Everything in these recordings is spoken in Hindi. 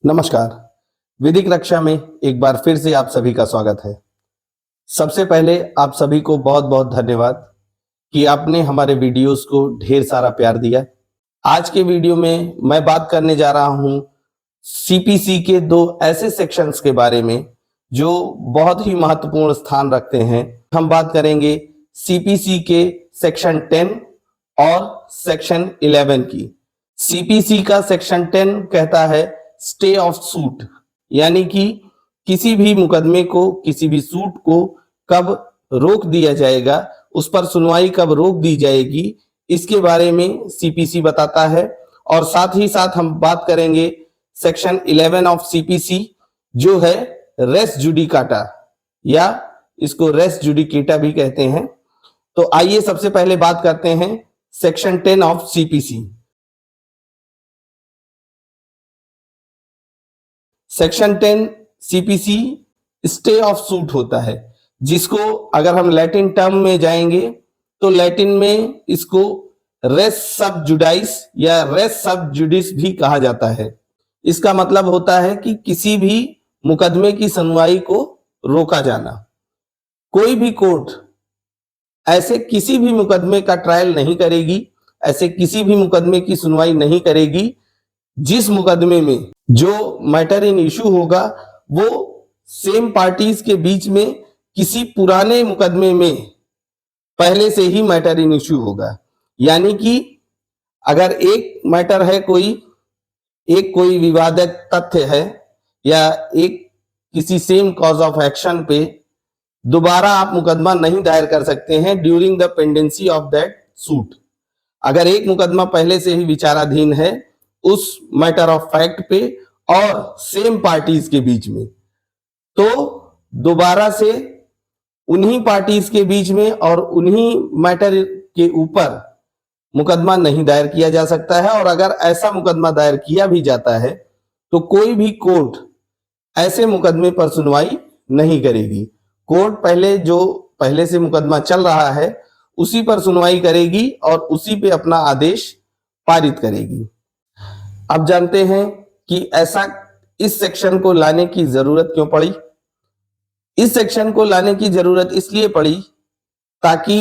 नमस्कार। विधिक रक्षा में एक बार फिर से आप सभी का स्वागत है। सबसे पहले आप सभी को बहुत बहुत धन्यवाद कि आपने हमारे वीडियोस को ढेर सारा प्यार दिया। आज के वीडियो में मैं बात करने जा रहा हूं सीपीसी के दो ऐसे सेक्शंस के बारे में जो बहुत ही महत्वपूर्ण स्थान रखते हैं। हम बात करेंगे सीपीसी के सेक्शन 10 और सेक्शन 11 की। सीपीसी का सेक्शन 10 कहता है स्टे ऑफ सूट, यानी कि किसी भी मुकदमे को, किसी भी सूट को कब रोक दिया जाएगा, उस पर सुनवाई कब रोक दी जाएगी, इसके बारे में सीपीसी बताता है। और साथ ही साथ हम बात करेंगे सेक्शन 11 ऑफ सीपीसी जो है रेस जुडिकाटा, या इसको रेस जुडिकेटा भी कहते हैं। तो आइए सबसे पहले बात करते हैं section 10 of CPC. Section 10 CPC stay of suit होता है, जिसको अगर हम लैटिन टर्म में जाएंगे तो लैटिन में इसको रेस सब जुडाइस या रेस सब जुडिस भी कहा जाता है। इसका मतलब होता है कि किसी भी मुकदमे की सुनवाई को रोका जाना। कोई भी कोर्ट ऐसे किसी भी मुकदमे का ट्रायल नहीं करेगी, ऐसे किसी भी मुकदमे की सुनवाई नहीं करेगी जिस मुकदमे में जो मैटर इन इशू होगा वो सेम पार्टीज के बीच में किसी पुराने मुकदमे में पहले से ही मैटर इन इशू होगा। यानी कि अगर एक मैटर है, कोई विवादित तथ्य है या एक किसी सेम कॉज ऑफ एक्शन पे दोबारा आप मुकदमा नहीं दायर कर सकते हैं during the pendency of that suit. अगर एक मुकदमा पहले से ही विचाराधीन है उस मैटर ऑफ फैक्ट पे और सेम पार्टीज के बीच में, तो दोबारा से उन्हीं पार्टीज के बीच में और उन्हीं मैटर के ऊपर मुकदमा नहीं दायर किया जा सकता है। और अगर ऐसा मुकदमा दायर किया भी जाता है तो कोई भी कोर्ट ऐसे मुकदमे पर सुनवाई नहीं करेगी। कोर्ट पहले से मुकदमा चल रहा है उसी पर सुनवाई करेगी और उसी पे अपना आदेश पारित करेगी। अब जानते हैं कि ऐसा इस सेक्शन को लाने की जरूरत क्यों पड़ी। इस सेक्शन को लाने की जरूरत इसलिए पड़ी ताकि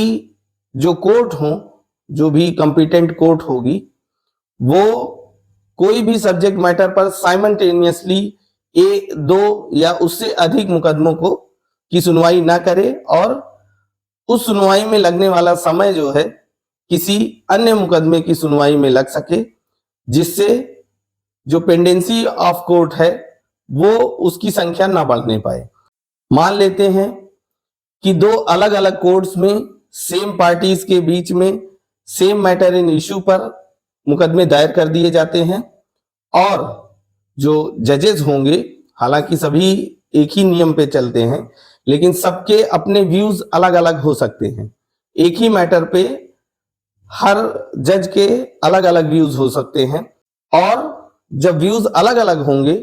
जो कोर्ट हो, जो भी कॉम्पिटेंट कोर्ट होगी, वो कोई भी सब्जेक्ट मैटर पर साइमल्टेनियसली एक, दो या उससे अधिक मुकदमों की सुनवाई ना करे और उस सुनवाई में लगने वाला समय जो है किसी अन्य मुकदमे की सुनवाई में लग सके, जिससे जो पेंडेंसी ऑफ कोर्ट है वो उसकी संख्या ना बढ़ने पाए। मान लेते हैं कि दो अलग अलग कोर्ट्स में सेम पार्टीज के बीच में सेम मैटर इन इशू पर मुकदमे दायर कर दिए जाते हैं और जो जजेस होंगे, हालांकि सभी एक ही नियम पे चलते हैं लेकिन सबके अपने व्यूज अलग अलग हो सकते हैं। एक ही मैटर पे हर जज के अलग अलग व्यूज हो सकते हैं और जब व्यूज अलग अलग होंगे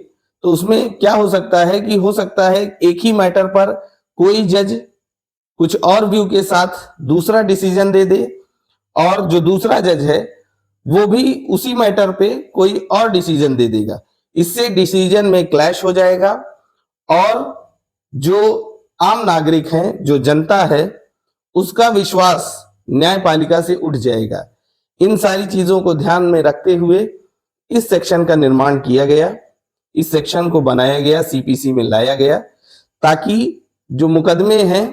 तो उसमें क्या हो सकता है कि हो सकता है एक ही मैटर पर कोई जज कुछ और व्यू के साथ दूसरा डिसीजन दे दे और जो दूसरा जज है वो भी उसी मैटर पे कोई और डिसीजन दे देगा। इससे डिसीजन में क्लैश हो जाएगा और जो आम नागरिक हैं, जो जनता है, उसका विश्वास न्यायपालिका से उठ जाएगा। इन सारी चीजों को ध्यान में रखते हुए इस सेक्शन का निर्माण किया गया, इस सेक्शन को बनाया गया, सीपीसी में लाया गया, ताकि जो मुकदमे हैं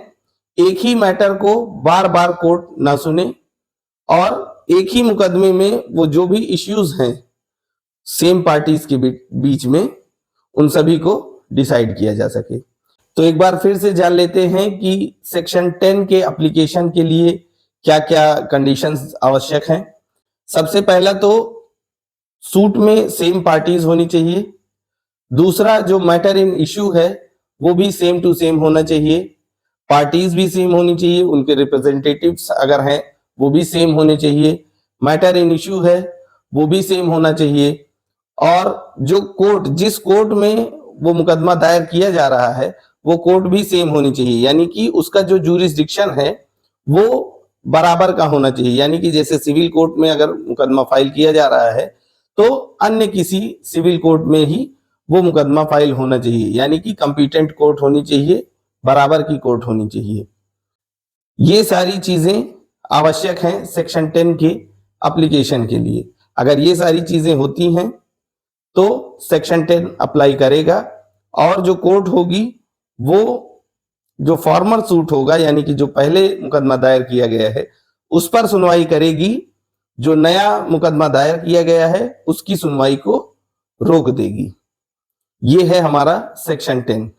एक ही मैटर को बार बार कोर्ट ना सुने और एक ही मुकदमे में वो जो भी इश्यूज हैं सेम पार्टीज के बीच में उन सभी को डिसाइड किया जा सके। तो एक बार फिर से जान लेते हैं कि सेक्शन 10 के एप्लीकेशन के लिए क्या क्या कंडीशंस आवश्यक हैं। सबसे पहला तो सूट में सेम पार्टीज होनी चाहिए। दूसरा, जो मैटर इन इशू है वो भी सेम टू सेम होना चाहिए। पार्टीज भी सेम होनी चाहिए, उनके रिप्रेजेंटेटिव्स अगर हैं वो भी सेम होने चाहिए। मैटर इन इशू है वो भी सेम होना चाहिए और जो कोर्ट, जिस कोर्ट में वो मुकदमा दायर किया जा रहा है वो कोर्ट भी सेम होनी चाहिए। यानी कि उसका जो जुरिस्डिक्शन है वो बराबर का होना चाहिए। यानी कि जैसे सिविल कोर्ट में अगर मुकदमा फाइल किया जा रहा है तो अन्य किसी सिविल कोर्ट में ही वो मुकदमा फाइल होना चाहिए, यानी कि कॉम्पिटेंट कोर्ट होनी चाहिए, बराबर की कोर्ट होनी चाहिए। ये सारी चीजें आवश्यक हैं सेक्शन 10 के एप्लीकेशन के लिए। अगर ये सारी चीजें होती हैं तो सेक्शन 10 अप्लाई करेगा, और जो कोर्ट होगी वो जो फॉर्मर सूट होगा, यानी कि जो पहले मुकदमा दायर किया गया है उस पर सुनवाई करेगी, जो नया मुकदमा दायर किया गया है उसकी सुनवाई को रोक देगी। ये है हमारा सेक्शन 10।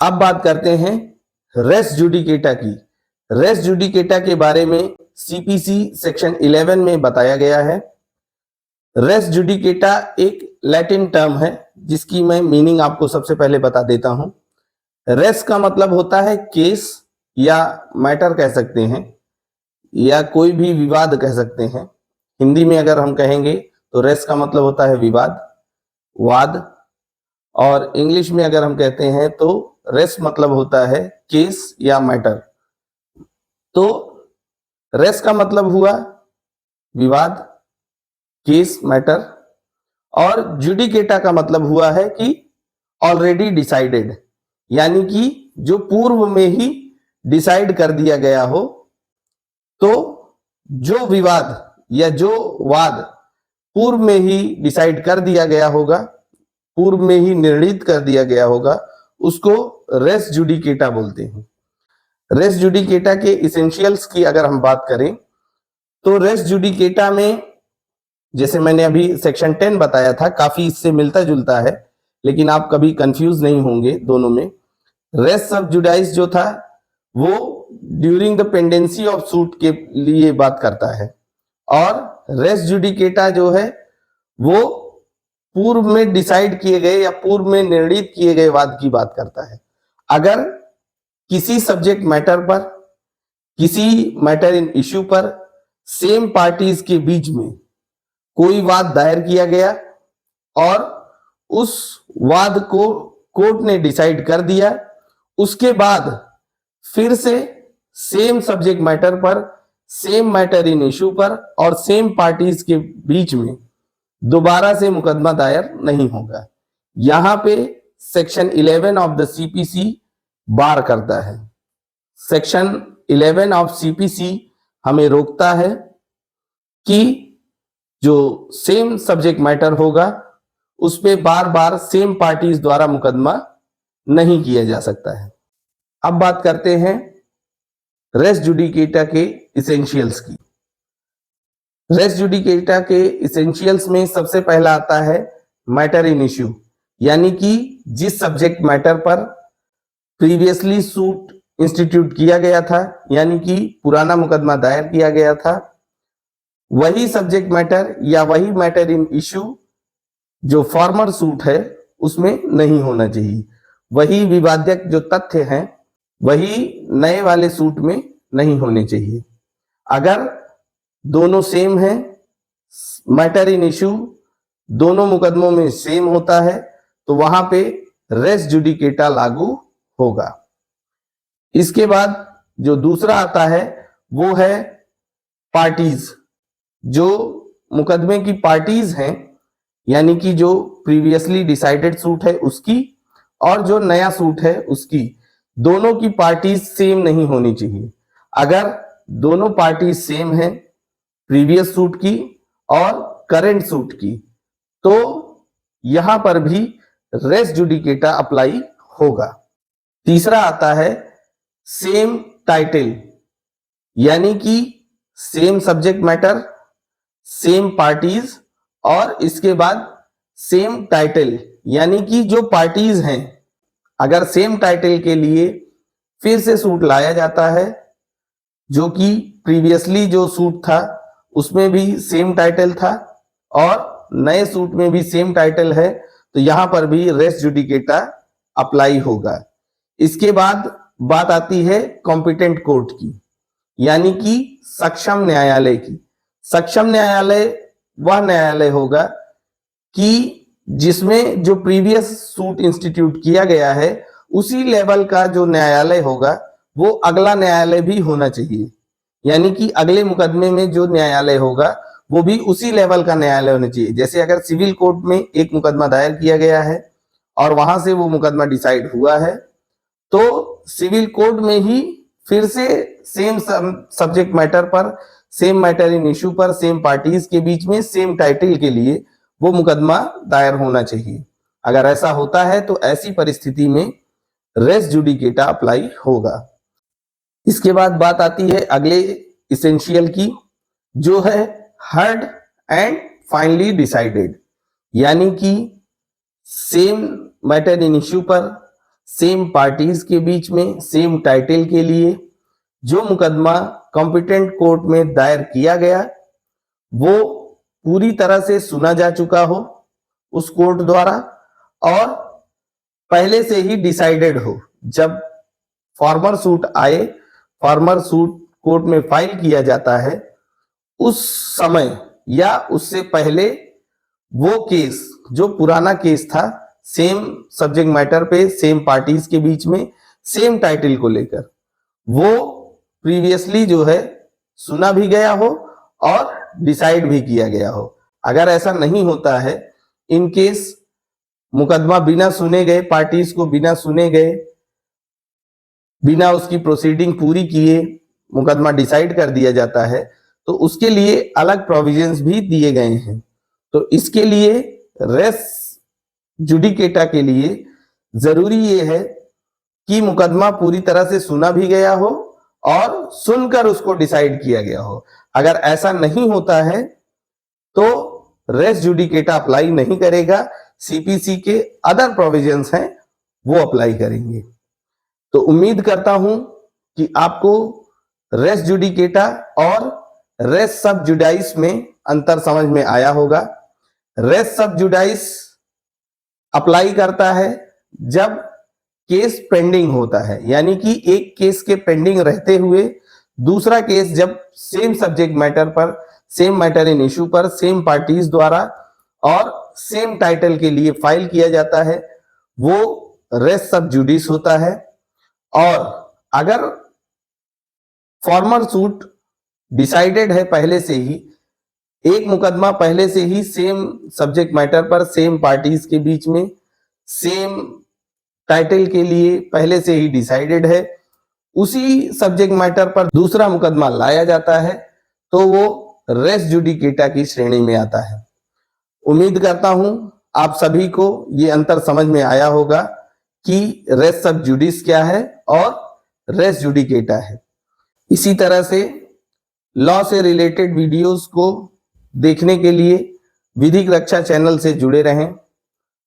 अब बात करते हैं रेस जुडिकेटा की। रेस जुडिकेटा के बारे में सीपीसी सेक्शन 11 में बताया गया है। रेस जुडिकेटा एक लैटिन टर्म है जिसकी मैं मीनिंग आपको सबसे पहले बता देता हूं। रेस का मतलब होता है केस या मैटर कह सकते हैं, या कोई भी विवाद कह सकते हैं। हिंदी में अगर हम कहेंगे तो रेस का मतलब होता है विवाद, वाद, और इंग्लिश में अगर हम कहते हैं तो रेस मतलब होता है केस या मैटर। तो रेस का मतलब हुआ विवाद, केस, मैटर, और जुडिकेटा का मतलब हुआ है कि ऑलरेडी डिसाइडेड, यानी कि जो पूर्व में ही डिसाइड कर दिया गया हो। तो जो विवाद या जो वाद पूर्व में ही डिसाइड कर दिया गया होगा, पूर्व में ही निर्णित कर दिया गया होगा, उसको रेस जुडिकेटा बोलते हैं। रेस जुडिकेटा के इसेंशियल्स की अगर हम बात करें तो रेस जुडिकेटा में, जैसे मैंने अभी सेक्शन 10 बताया था, काफी इससे मिलता जुलता है, लेकिन आप कभी कंफ्यूज नहीं होंगे दोनों में। रेस सब जुडाइस जो था वो during the pendency of suit के लिए बात करता है, और रेस जुडिकेटा जो है वो पूर्व में डिसाइड किए गए या पूर्व में निर्णित किए गए वाद की बात करता है। अगर किसी सब्जेक्ट मैटर पर, किसी मैटर इन इश्यू पर सेम पार्टीज के बीच में कोई वाद दायर किया गया और उस वाद को कोर्ट ने डिसाइड कर दिया, उसके बाद फिर से सेम सब्जेक्ट मैटर पर, सेम मैटर इन इश्यू पर और सेम पार्टीज के बीच में दोबारा से मुकदमा दायर नहीं होगा। यहां पे सेक्शन 11 ऑफ द सीपीसी बार करता है। सेक्शन 11 ऑफ सीपीसी हमें रोकता है कि जो सेम सब्जेक्ट मैटर होगा उस पे बार बार सेम पार्टीज द्वारा मुकदमा नहीं किया जा सकता है। अब बात करते हैं रेस जुडिकेटा के इसेंशियल्स की। रेस जुडिकेटा के इसेंशियल्स में सबसे पहला आता है मैटर इन इश्यू, यानी कि जिस सब्जेक्ट मैटर पर प्रीवियसली सूट इंस्टीट्यूट किया गया था, यानी कि पुराना मुकदमा दायर किया गया था, वही सब्जेक्ट मैटर या वही मैटर इन इश्यू जो फॉर्मर सूट है उसमें नहीं होना चाहिए। वही विवादक जो तथ्य हैं वही नए वाले सूट में नहीं होने चाहिए। अगर दोनों सेम हैं, मैटर इन इश्यू दोनों मुकदमों में सेम होता है, तो वहां पे रेस जुडिकेटा लागू होगा। इसके बाद जो दूसरा आता है वो है पार्टीज। जो मुकदमे की पार्टीज हैं, यानी कि जो प्रीवियसली डिसाइडेड सूट है उसकी और जो नया सूट है उसकी, दोनों की पार्टीज सेम नहीं होनी चाहिए। अगर दोनों पार्टीज सेम है, प्रीवियस सूट की और करंट सूट की, तो यहां पर भी रेस जुडिकेटा अप्लाई होगा। तीसरा आता है सेम टाइटल, यानी कि same subject matter, same parties और इसके बाद सेम टाइटल, यानी कि जो पार्टीज हैं, अगर सेम टाइटल के लिए फिर से सूट लाया जाता है, जो कि प्रीवियसली जो सूट था उसमें भी सेम टाइटल था और नए सूट में भी सेम टाइटल है, तो यहां पर भी रेस जुडिकेटा अप्लाई होगा। इसके बाद बात आती है कॉम्पिटेंट कोर्ट की, यानी कि सक्षम न्यायालय की। सक्षम न्यायालय वह न्यायालय होगा कि जिसमें जो प्रीवियस सूट इंस्टीट्यूट किया गया है उसी लेवल का जो न्यायालय होगा वो अगला न्यायालय भी होना चाहिए, यानी कि अगले मुकदमे में जो न्यायालय होगा वो भी उसी लेवल का न्यायालय होना चाहिए। जैसे अगर सिविल कोर्ट में एक मुकदमा दायर किया गया है और वहां से वो मुकदमा डिसाइड हुआ है, तो सिविल कोर्ट में ही फिर से सेम सब्जेक्ट मैटर पर, सेम मैटर इन इश्यू पर, सेम पार्टीज के बीच में सेम टाइटल के लिए वो मुकदमा दायर होना चाहिए। अगर ऐसा होता है तो ऐसी परिस्थिति में रेस जुडिकेटा अप्लाई होगा। इसके बाद बात आती है अगले इसेंशियल की, जो है हर्ड एंड फाइनली डिसाइडेड, यानी कि सेम मैटर इन इश्यू पर, सेम पार्टीज के बीच में, सेम टाइटल के लिए जो मुकदमा कॉम्पिटेंट कोर्ट में दायर किया गया, वो पूरी तरह से सुना जा चुका हो उस कोर्ट द्वारा और पहले से ही डिसाइडेड हो। जब फॉर्मर सूट आए, फॉर्मर सूट कोर्ट में फाइल किया जाता है, उस समय या उससे पहले वो केस, जो पुराना केस था, सेम सब्जेक्ट मैटर पे, सेम पार्टीज के बीच में, सेम टाइटल को लेकर, वो प्रीवियसली जो है सुना भी गया हो और डिसाइड भी किया गया हो। अगर ऐसा नहीं होता है, इन केस मुकदमा बिना सुने गए, पार्टीज को बिना सुने गए, बिना उसकी प्रोसीडिंग पूरी किए मुकदमा डिसाइड कर दिया जाता है, तो उसके लिए अलग प्रोविजंस भी दिए गए हैं। तो इसके लिए रेस जुडिकेटा के लिए जरूरी ये है कि मुकदमा पूरी तरह से सुना भी गया हो और सुनकर उसको डिसाइड किया गया हो। अगर ऐसा नहीं होता है तो रेस जुडिकेटा अप्लाई नहीं करेगा, सीपीसी के अदर प्रोविजंस हैं वो अप्लाई करेंगे। तो उम्मीद करता हूं कि आपको रेस जुडिकेटा और रेस सब जुडाइस में अंतर समझ में आया होगा। रेस सब जुडाइस अप्लाई करता है जब केस पेंडिंग होता है, यानी कि एक केस के पेंडिंग रहते हुए दूसरा केस जब सेम सब्जेक्ट मैटर पर, सेम मैटर इन इश्यू पर, सेम पार्टीज द्वारा और सेम टाइटल के लिए फाइल किया जाता है, वो रेस सब जुडिस होता है। और अगर फॉर्मर सूट डिसाइडेड है पहले से ही, एक मुकदमा पहले से ही सेम सब्जेक्ट मैटर पर, सेम पार्टीज के बीच में, सेम टाइटल के लिए पहले से ही डिसाइडेड है, उसी सब्जेक्ट मैटर पर दूसरा मुकदमा लाया जाता है, तो वो रेस जुडिकेटा की श्रेणी में आता है। उम्मीद करता हूं आप सभी को ये अंतर समझ में आया होगा कि रेस सब जुडिस क्या है और रेस जुडिकेटा है। इसी तरह से लॉ से रिलेटेड वीडियोस को देखने के लिए विधिक रक्षा चैनल से जुड़े रहें,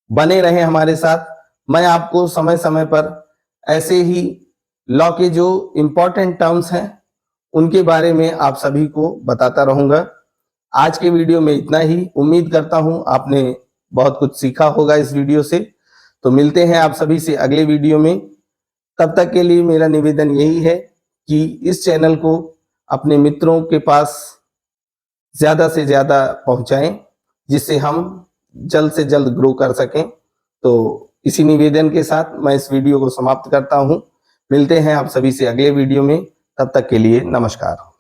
बने रहें हमारे साथ। मैं आपको समय समय पर ऐसे ही लॉ के जो इंपॉर्टेंट टर्म्स हैं उनके बारे में आप सभी को बताता रहूंगा। आज के वीडियो में इतना ही। उम्मीद करता हूं आपने बहुत कुछ सीखा होगा इस वीडियो से। तो मिलते हैं आप सभी से अगले वीडियो में। तब तक के लिए मेरा निवेदन यही है कि इस चैनल को अपने मित्रों के पास ज्यादा से ज्यादा पहुंचाएं, जिससे हम जल्द से जल्द ग्रो कर सकें। तो इसी निवेदन के साथ मैं इस वीडियो को समाप्त करता हूं। मिलते हैं आप सभी से अगले वीडियो में। तब तक के लिए नमस्कार।